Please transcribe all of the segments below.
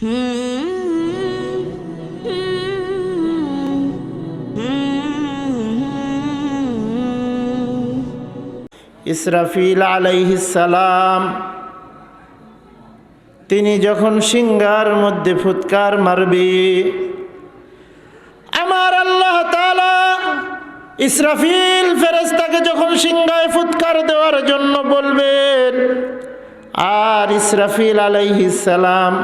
ইসরাফিল আলাইহিস সালাম তিনি যখন সিংহার মধ্যে ফুৎকার মারবে, আমার আল্লাহ তাআলা ইসরাফিল ফেরেশতাকে যখন সিংহায় ফুৎকার দেওয়ার জন্য বলবেন, আর ইসরাফিল আলাইহিস সালাম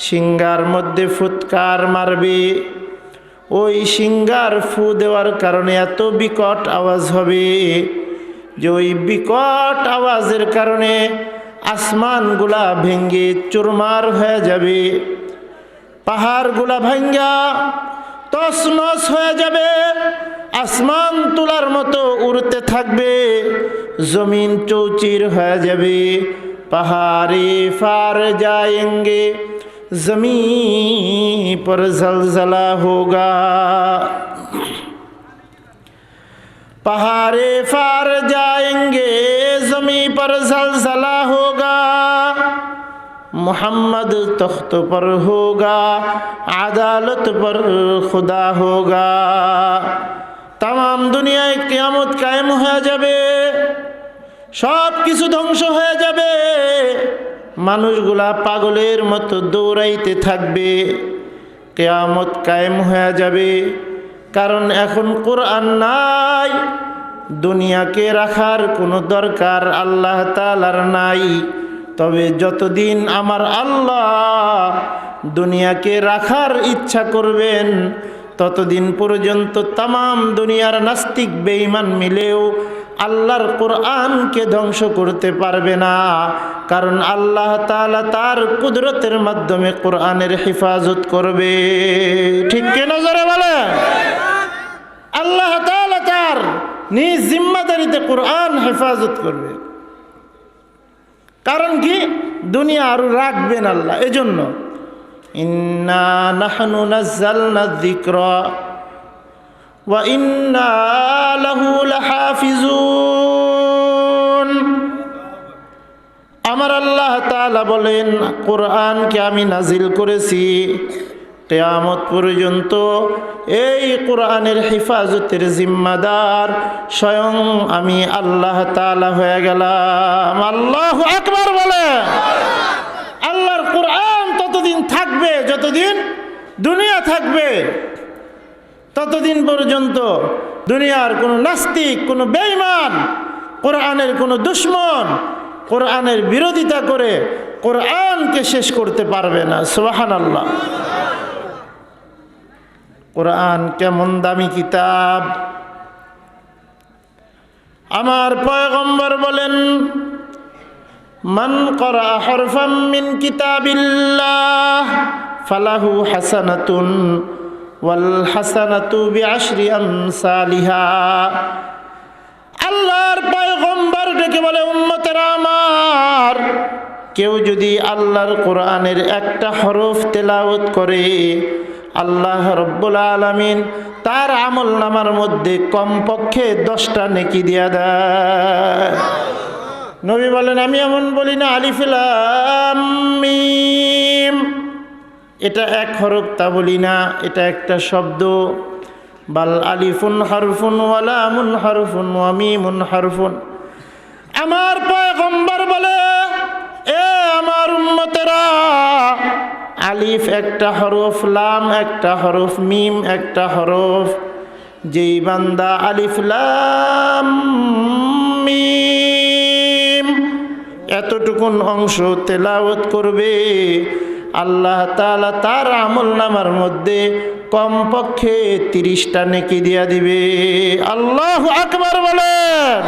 সিংহার মধ্যে ফুৎকার মারবে, ওই সিংহার ফু দেওয়ার কারণে এত বিকট আওয়াজ হবে যে ওই বিকট আওয়াজের কারণে আসমানগুলা ভেঙ্গে চুরমার হয়ে যাবে, পাহাড়গুলা ভাঙ্গা তছনছ হয়ে যাবে, আসমান তুলার মতো উড়তে থাকবে, জমিন চৌচির হয়ে যাবে, পাহাড়ে ফার जाएंगे जमीन पर जलजला होगा, पहाड़े फार जाएंगे जमीन पर जलजला होगा, मोहम्मद तख्त पर होगा, अदालत पर खुदा होगा, तमाम दुनियाয় কিয়ামত কায়েম হয়ে যাবে, সব কিছু ধ্বংস হয়ে যাবে, মানুষগুলা পাগলের মতো দৌড়াইতে থাকবে, কিয়ামত কায়েম হয়ে যাবে। কারণ এখন কোরআন নাই, দুনিয়াকে রাখার কোনো দরকার আল্লাহ তাআলার নাই। তবে যতদিন আমার আল্লাহ দুনিয়াকে রাখার ইচ্ছা করবেন, ততদিন পর্যন্ত তামাম দুনিয়ার নাস্তিক বেঈমান মিলেও আল্লাহর কোরআনকে ধ্বংস করতে পারবে না। কারণ আল্লাহ তাআলা তার কুদরতের মাধ্যমে কোরআনের হেফাজত করবে। ঠিক কিনা জোরে বলে? আল্লাহ তাআলা তার নিজ জিম্মাদারিতে কোরআন হেফাজত করবে। কারণ কি? দুনিয়া আরো রাখবেন আল্লাহ। এজন্য ইন্না নাহনু নাযালনা যিকরা ওয়া ইন্না লাহু লাহাফিজুন। আমার আল্লাহ তাআলা বলেন, কোরআনকে আমি নাজিল করেছি, কিয়ামত পর্যন্ত এই কোরআনের হেফাজতের জিম্মাদার স্বয়ং আমি আল্লাহ তাআলা হয়ে গেলাম। আল্লাহু আকবার বলে। আল্লাহর কোরআন ততদিন থাকবে যতদিন দুনিয়া থাকবে, ততদিন পর্যন্ত দুনিয়ার কোনো নাস্তিক, কোনো বেঈমান, কোরআনের কোনো দুশমন কোরআনের বিরোধিতা করে কোরআনকে শেষ করতে পারবে না। সুবহানাল্লাহ। কোরআন কেমন দামি কিতাব! আমার পয়গম্বর বলেন, মান ক্বারা হরফাম মিন কিতাবিল্লাহ ফালাহু হাসানাতুন ওয়াল হাসানাতু বিআশরি আমসালিহা। আল্লাহর পয়গম্বর ডেকে বলে, উম্মতেরা আমার, কেউ যদি আল্লাহর কোরআনের একটা হরফ তেলাওয়াত করে, আল্লাহ রব্বুল আলামিন তার আমল নামার মধ্যে কমপক্ষে 10টা নেকি দিয়া দেয়। নবী বলেন, আমি এমন বলি না আলিফ লাম মিম, এটা এক হরফ তা বলি না, এটা একটা শব্দ। বাল আলিফুন হারফুন ওয়া লামুন হারফুন ওয়া মিমুন হারফুন। আমার পয়গম্বর বলে, এ আমার উম্মতেরা, আলিফ একটা হরফ, লাম একটা হরফ, মিম একটা হরফ। যেই বান্দা আলিফ লাম মিম এতটুকুন অংশ তেলাওয়াত করবে, আল্লাহ তাআলা তার আমল নামার মধ্যে কমপক্ষে 30টা নেকি দিয়া দিবে। আল্লাহু আকবার বলেন।